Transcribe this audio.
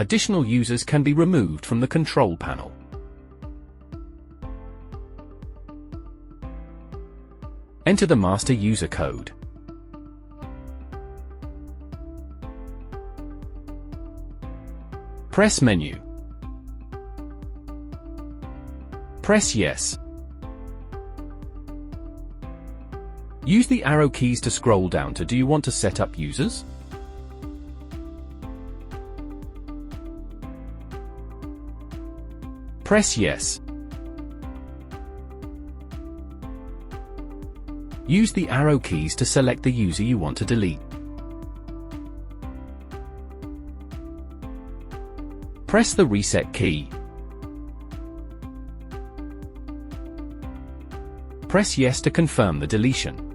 Additional users can be removed from the control panel. Enter the master user code. Press Menu. Press Yes. Use the arrow keys to scroll down to do you want to set up users? Press Yes. Use the arrow keys to select the user you want to delete. Press the reset key. Press Yes to confirm the deletion.